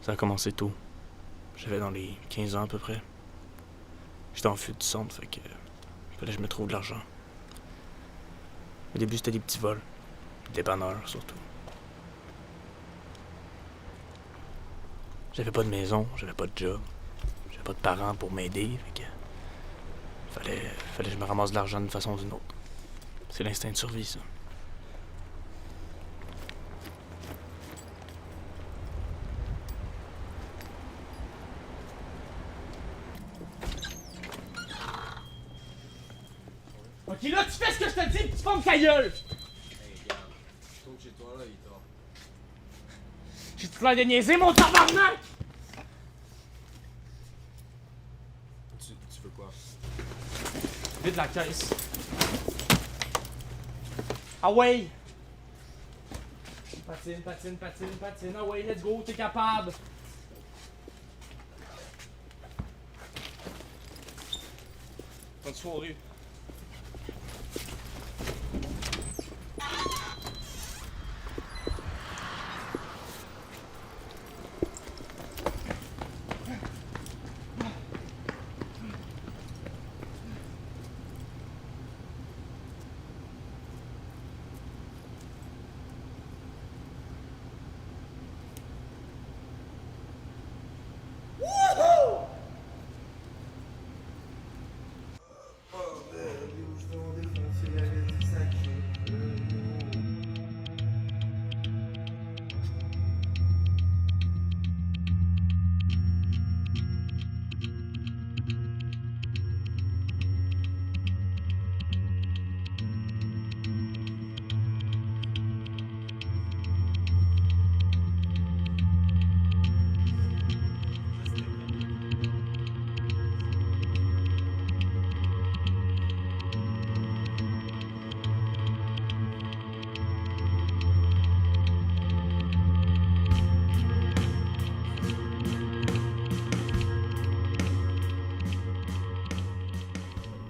Ça a commencé tôt. J'avais dans les 15 ans à peu près. J'étais en fuite du centre, fait que fallait que je me trouve de l'argent. Au début, c'était des petits vols. Des dépanneurs, surtout. J'avais pas de maison, j'avais pas de job. J'avais pas de parents pour m'aider, fait que fallait que je me ramasse de l'argent d'une façon ou d'une autre. C'est l'instinct de survie, ça. Ok, là, tu fais ce que je te dis pis tu fermes ta gueule! Hey, regarde, je trouve que chez toi, là, il tort. J'ai-tu l'air de niaiser, mon tabarnak? Tu veux quoi? Vide la caisse. Ah ouais! Patine, patine, patine, patine. Ah ouais, let's go, t'es capable! Bonne soirée.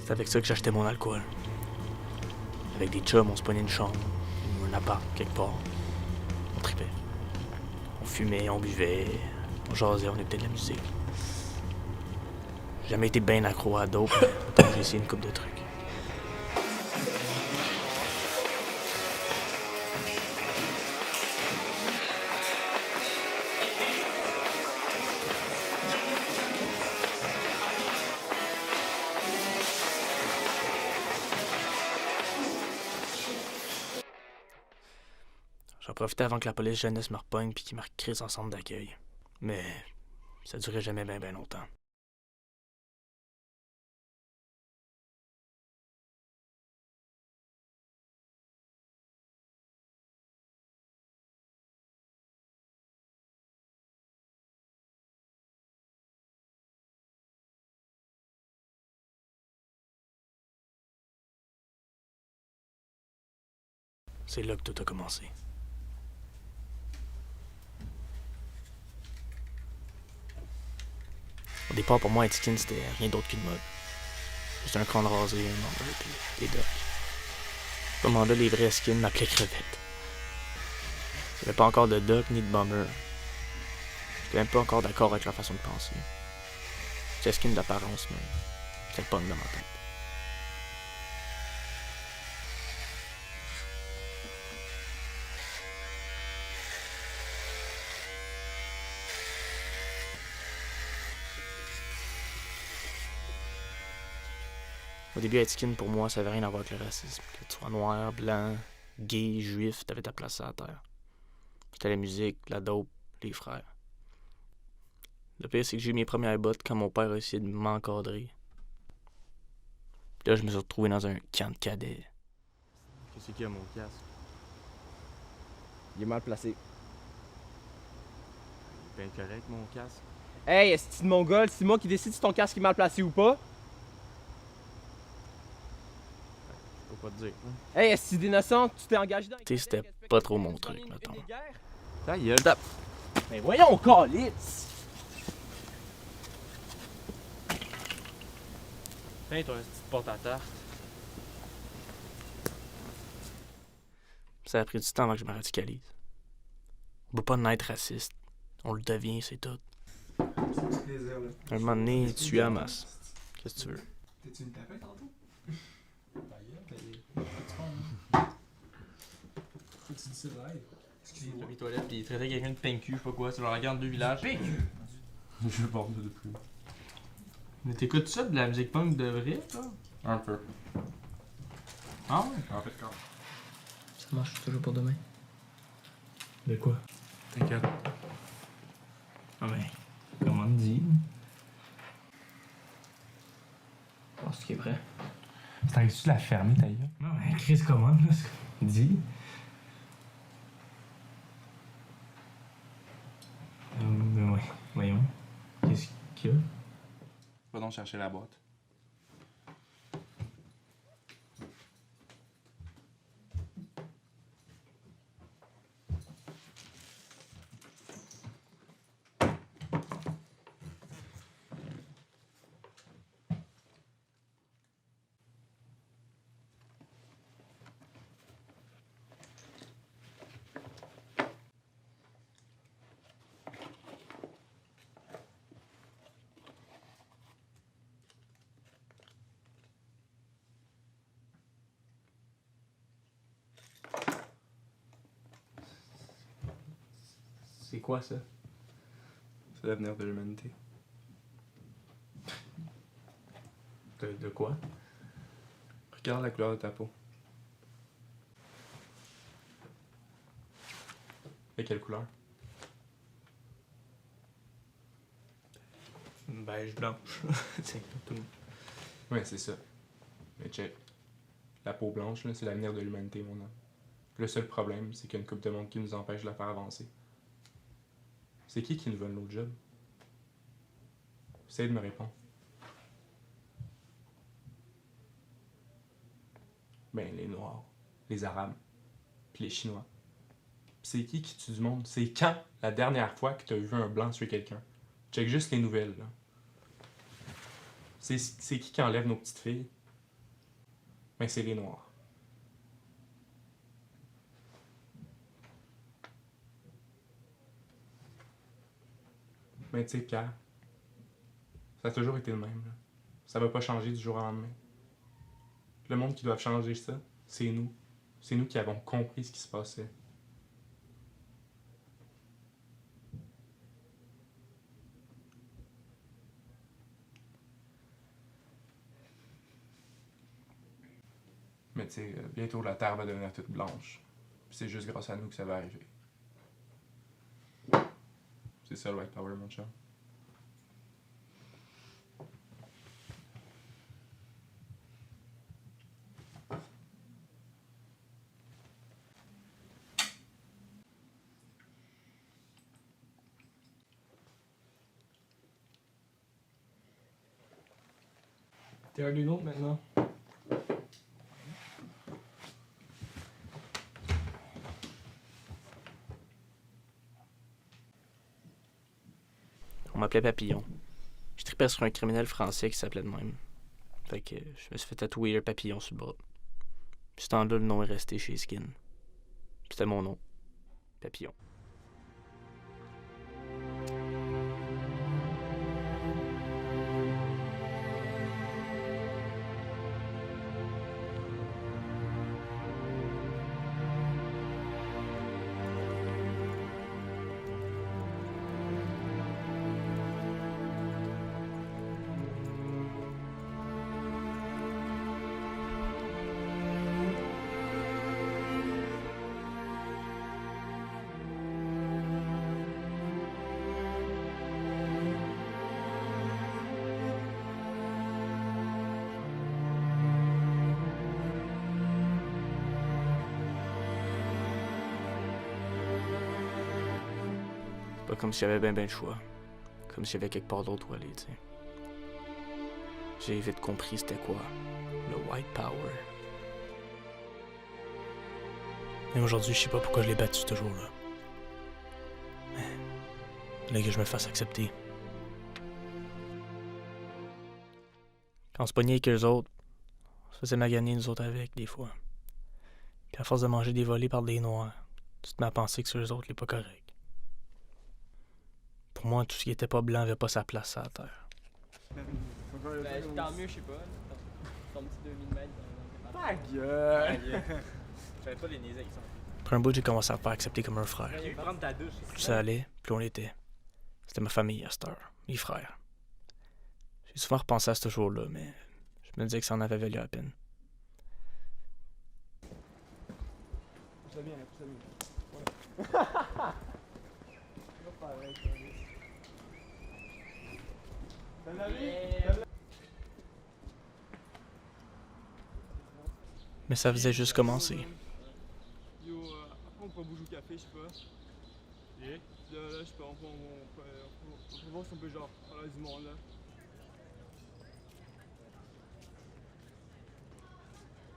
C'est avec ça que j'achetais mon alcool. Avec des chums, on se prenait une chambre, ou un appart, quelque part. On tripait. On fumait, on buvait, on jasait, on écoutait de la musique. J'ai jamais été bien accro à dope, mais j'ai essayé une couple de trucs. J'en profitais avant que la police jeunesse me repogne puis qu'ils me recrissent en centre d'accueil. Mais ça durait jamais bien longtemps. C'est là que tout a commencé. Au départ, pour moi, être skin, c'était rien d'autre qu'une mode. Juste un crâne rasé, un membre et des docks. À ce moment-là, les vrais skins m'appelaient crevette. Il n'y avait pas encore de doc ni de bomber. J'étais même pas encore d'accord avec leur façon de penser. C'est skin d'apparence, mais c'est pas dans ma tête. Au début, être skin, pour moi, ça avait rien à voir avec le racisme. Que tu sois noir, blanc, gay, juif, t'avais ta place à la terre. C'était la musique, la dope, les frères. Le pire, c'est que j'ai eu mes premières bottes quand mon père a essayé de m'encadrer. Puis là, je me suis retrouvé dans un camp de cadets. Qu'est-ce qu'il y a, mon casque? Il est mal placé. Ben correct, mon casque. Hey, est-ce que mon gars, c'est moi qui décide si ton casque est mal placé ou pas? Je peux pas te dire. Hey, est-ce que d'innocent, tu t'es engagé dans... Tu sais, c'était pas trop mon truc, mettons. Ta gueule. Mais voyons, calice! Tiens, toi, une petite porte à tarte. Ça a pris du temps avant que je me radicalise. On peut pas naître raciste. On le devient, c'est tout. C'est du plaisir, là. Un moment donné, tu es à masse. Qu'est-ce que tu veux? T'es-tu une tapette tantôt? Faut que tu dis ça live. Excusez-moi. Les toilettes, puis il traitait quelqu'un de pincu, je sais pas quoi. C'est genre la guerre de deux villages. Pincu! Je veux pas de plus. Mais t'écoutes ça de la musique punk de vrai, toi? Un peu. Ah ouais? En fait, quand. Ça marche toujours pour demain. De quoi? T'inquiète. Ah ben, comment on dit? Je pense qu'il est prêt. T'arrives-tu de la fermer, ta gueule? Non, mais Chris, comment, là? Dis. Ben ouais, voyons. Qu'est-ce qu'il y a? Va donc chercher la boîte. C'est quoi ça? C'est l'avenir de l'humanité. De quoi? Regarde la couleur de ta peau. Et quelle couleur? Beige blanche. C'est tout. Ouais, c'est ça. Mais check. La peau blanche, là, c'est l'avenir de l'humanité, mon homme. Le seul problème, c'est qu'il y a une coupe de monde qui nous empêche de la faire avancer. C'est qui nous vole nos jobs? Essaye de me répondre. Ben, les Noirs, les Arabes, puis les Chinois. Pis c'est qui tue du monde? C'est quand la dernière fois que t'as vu un blanc tuer quelqu'un? Check juste les nouvelles, là. C'est qui enlève nos petites filles? Ben, c'est les Noirs. Mais tu sais, Pierre, ça a toujours été le même, là. Ça va pas changer du jour au lendemain. Le monde qui doit changer ça, c'est nous. C'est nous qui avons compris ce qui se passait. Mais tu sais, bientôt la Terre va devenir toute blanche. Puis c'est juste grâce à nous que ça va arriver. C'est ça le White Power, mon chum. T'es un d'une autre maintenant. On m'appelait Papillon. Je tripais sur un criminel français qui s'appelait de même. Fait que je me suis fait tatouer un papillon sur le bras. Puis ce temps-là, le nom est resté chez Skin. C'était mon nom. Papillon. Pas comme si j'avais ben le choix. Comme si j'avais quelque part d'autre où aller, tu sais. J'ai vite compris c'était quoi. Le White Power. Mais aujourd'hui, je sais pas pourquoi je l'ai battu ce jour-là. Mais fallait que je me fasse accepter. Quand on se pognait avec eux autres, on se faisait maganer nous autres avec, des fois. Puis à force de manger des volets par des noirs, tu te mets à penser que c'est eux autres les pas corrects. Pour moi, tout ce qui était pas blanc avait pas sa place à la terre. Ben, tant mieux, je sais pas. Ton petit 2000 mètres dans Ta gueule! J'avais pas les niaiser avec ça. Après un bout, j'ai commencé à me faire accepter comme un frère. Il prendre ta douche. Plus ça allait, plus on l'était. C'était ma famille à cette heure, mes frères. J'ai souvent repensé à ce jour-là, mais je me disais que ça en avait valu la peine. Pousse-le bien, pousse-le bien. Mais ça faisait juste commencer. Yo, après on pourrait bouger au café, je sais pas. Et? Là, je sais pas, on peut voir si on peut genre parler du monde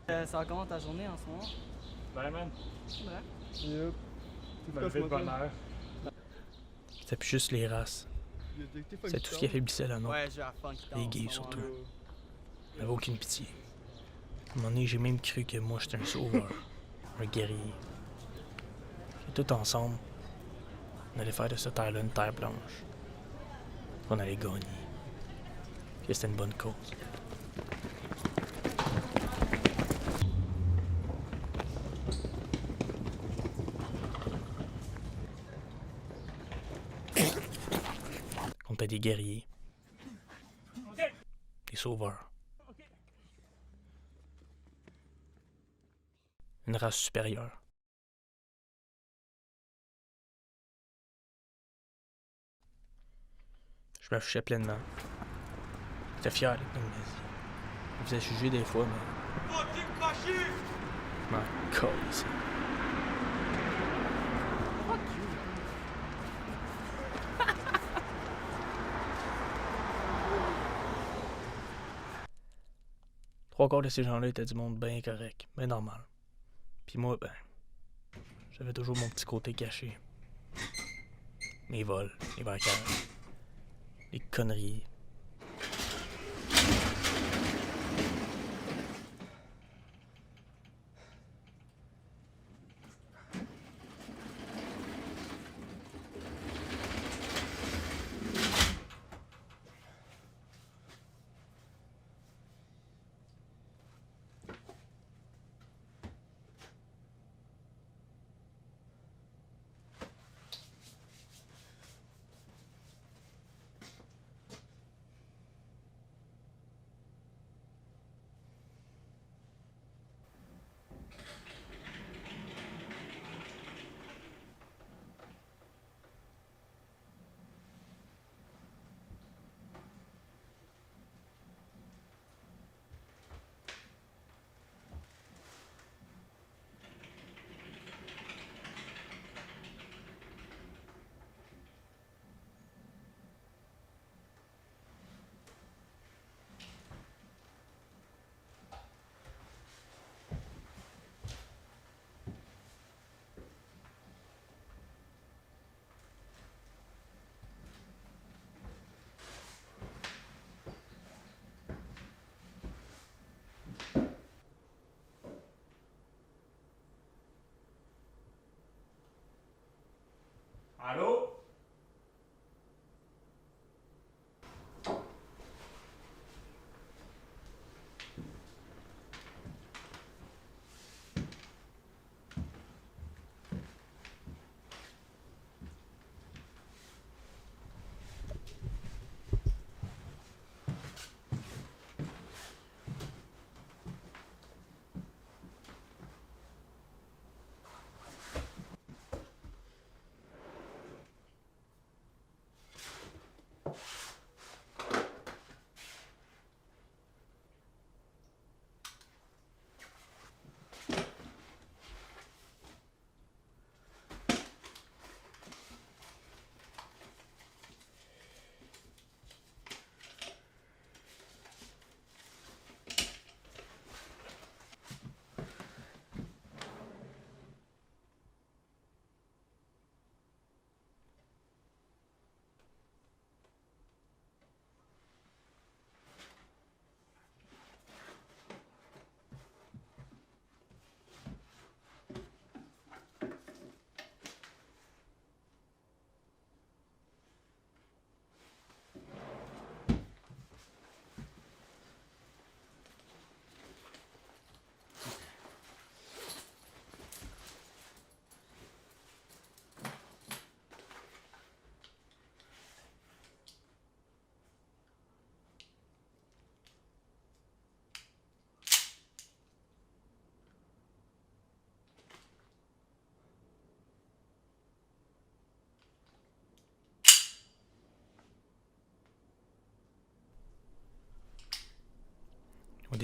là. Ça va comment ta journée en ce moment? Ben, man. Ouais. Yep. Tu m'as fait de bonheur. C'était plus juste les races. C'est tout ce qui affaiblissait la nôtre. Ouais, j'ai la funk qui Les gays surtout. On n'avait aucune pitié. À un moment donné, j'ai même cru que moi j'étais un sauveur, un guerrier. Et tout ensemble, on allait faire de cette terre-là une terre blanche. On allait gagner. Que c'était une bonne cause. On était des guerriers. Des sauveurs. Une race supérieure. Je m'affichais pleinement. J'étais fier d'être une nazie. Je me faisais juger des fois, mais... Je m'en calissais. Trois quarts de ces gens-là étaient du monde bien correct, bien normal. Puis moi, ben, j'avais toujours mon petit côté caché. Mes vols, les braquages, les conneries. Allô?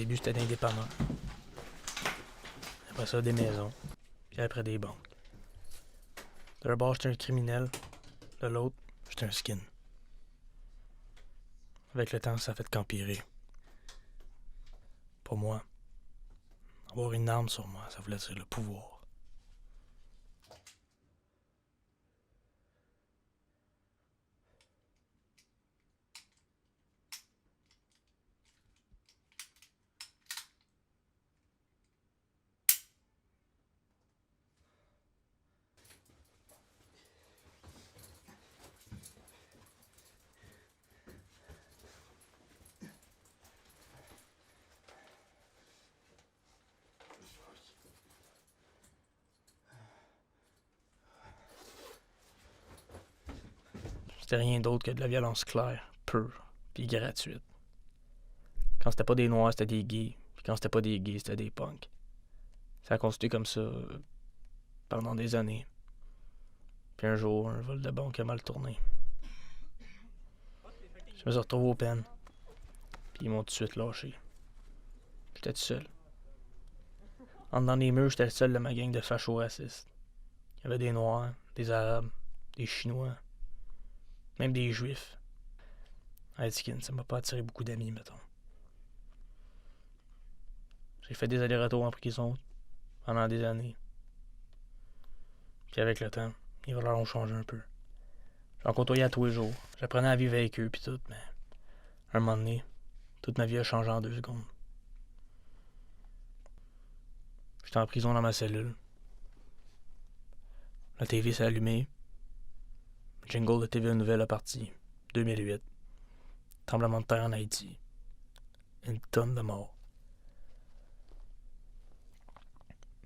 début, c'était des dépanneurs. Après ça, des maisons. Puis après, des banques. De un bord, j'étais un criminel. De l'autre, j'étais un skin. Avec le temps, ça a fait qu'empirer. Pour moi, avoir une arme sur moi, ça voulait dire le pouvoir. C'était rien d'autre que de la violence claire, pure, puis gratuite. Quand c'était pas des noirs, c'était des gays. Puis quand c'était pas des gays, c'était des punks. Ça a continué comme ça pendant des années. Puis un jour, un vol de banque a mal tourné. Je me suis retrouvé aux peines. Puis ils m'ont tout de suite lâché. J'étais tout seul. En dedans des murs, j'étais le seul de ma gang de fachos racistes. Il y avait des Noirs, des Arabes, des Chinois, même des Juifs. Skin, ça m'a pas attiré beaucoup d'amis, mettons. J'ai fait des allers-retours en prison pendant des années. Puis avec le temps, les valeurs ont changé un peu. J'en côtoyais à tous les jours. J'apprenais à vivre avec eux puis tout, mais à un moment donné, toute ma vie a changé en 2 secondes. J'étais en prison dans ma cellule. La TV s'est allumée. Le jingle de TV Nouvelle a parti. 2008. Tremblement de terre en Haïti. Une tonne de morts.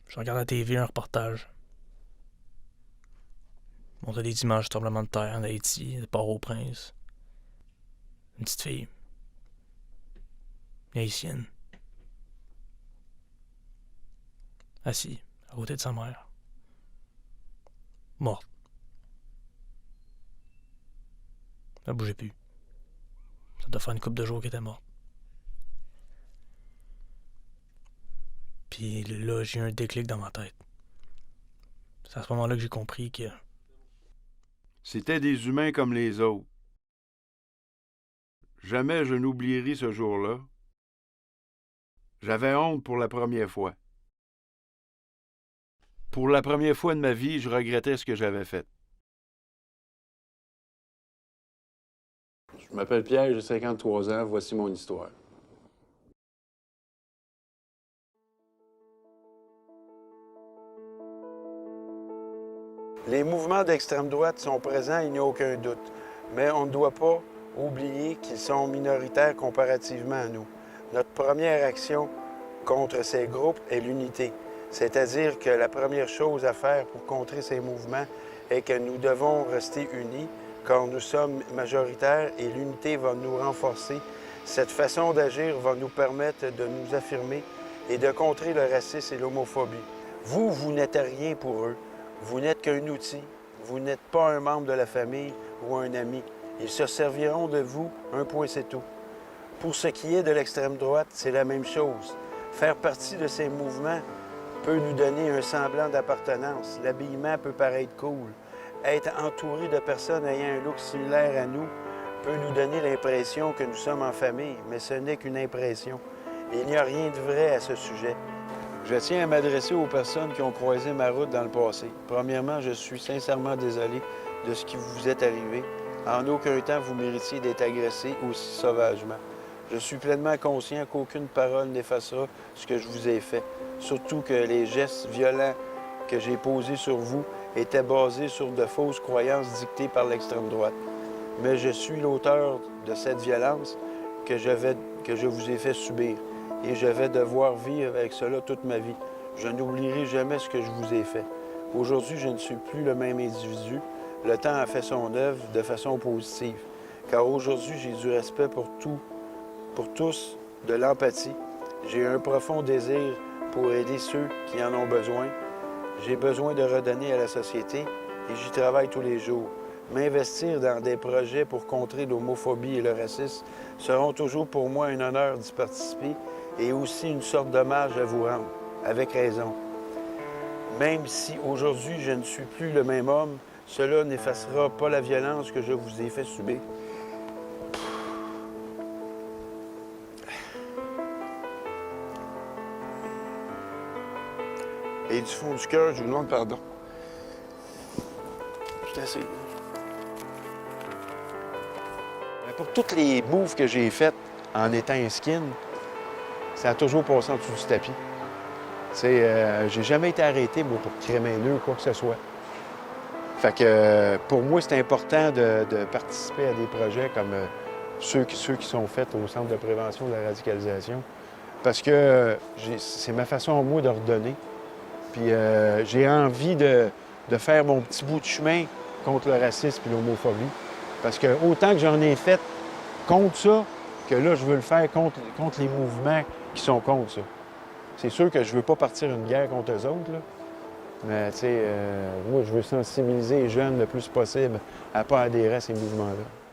Je regarde la TV, un reportage. On a des images de tremblement de terre en Haïti, de Port-au-Prince. Une petite fille. Une haïtienne. Assise, à côté de sa mère. Morte. Elle bougeait plus. Ça doit faire une couple de jours qu'elle était morte. Puis là, j'ai eu un déclic dans ma tête. C'est à ce moment-là que j'ai compris que... C'étaient des humains comme les autres. Jamais je n'oublierai ce jour-là. J'avais honte pour la première fois. Pour la première fois de ma vie, je regrettais ce que j'avais fait. Je m'appelle Pierre, j'ai 53 ans, voici mon histoire. Les mouvements d'extrême droite sont présents, il n'y a aucun doute. Mais on ne doit pas oublier qu'ils sont minoritaires comparativement à nous. Notre première action contre ces groupes est l'unité. C'est-à-dire que la première chose à faire pour contrer ces mouvements est que nous devons rester unis, car nous sommes majoritaires et l'unité va nous renforcer. Cette façon d'agir va nous permettre de nous affirmer et de contrer le racisme et l'homophobie. Vous n'êtes rien pour eux. Vous n'êtes qu'un outil. Vous n'êtes pas un membre de la famille ou un ami. Ils se serviront de vous, un point c'est tout. Pour ce qui est de l'extrême droite, c'est la même chose. Faire partie de ces mouvements peut nous donner un semblant d'appartenance. L'habillement peut paraître cool. Être entouré de personnes ayant un look similaire à nous peut nous donner l'impression que nous sommes en famille, mais ce n'est qu'une impression. Il n'y a rien de vrai à ce sujet. Je tiens à m'adresser aux personnes qui ont croisé ma route dans le passé. Premièrement, je suis sincèrement désolé de ce qui vous est arrivé. En aucun temps, vous méritiez d'être agressé aussi sauvagement. Je suis pleinement conscient qu'aucune parole n'effacera ce que je vous ai fait. Surtout que les gestes violents que j'ai posés sur vous étaient basés sur de fausses croyances dictées par l'extrême droite. Mais je suis l'auteur de cette violence que je vous ai fait subir. Et je vais devoir vivre avec cela toute ma vie. Je n'oublierai jamais ce que je vous ai fait. Aujourd'hui, je ne suis plus le même individu. Le temps a fait son œuvre de façon positive. Car aujourd'hui, j'ai du respect pour tous, de l'empathie. J'ai un profond désir pour aider ceux qui en ont besoin. J'ai besoin de redonner à la société et j'y travaille tous les jours. M'investir dans des projets pour contrer l'homophobie et le racisme seront toujours pour moi un honneur d'y participer et aussi une sorte d'hommage à vous rendre, avec raison. Même si aujourd'hui je ne suis plus le même homme, cela n'effacera pas la violence que je vous ai fait subir. Et du fond du cœur, je vous demande pardon. Je suis assez. Pour toutes les moves que j'ai faites en étant un skin, ça a toujours passé en dessous du tapis. J'ai jamais été arrêté, moi, pour crémer un nœud ou quoi que ce soit. Fait que pour moi, c'est important de participer à des projets comme ceux qui sont faits au Centre de prévention de la radicalisation. Parce que c'est ma façon, moi, de redonner. Puis j'ai envie de faire mon petit bout de chemin contre le racisme et l'homophobie. Parce que autant que j'en ai fait contre ça, que là, je veux le faire contre les mouvements qui sont contre ça. C'est sûr que je veux pas partir une guerre contre eux autres, là. Mais, tu sais, moi, je veux sensibiliser les jeunes le plus possible à ne pas adhérer à ces mouvements-là.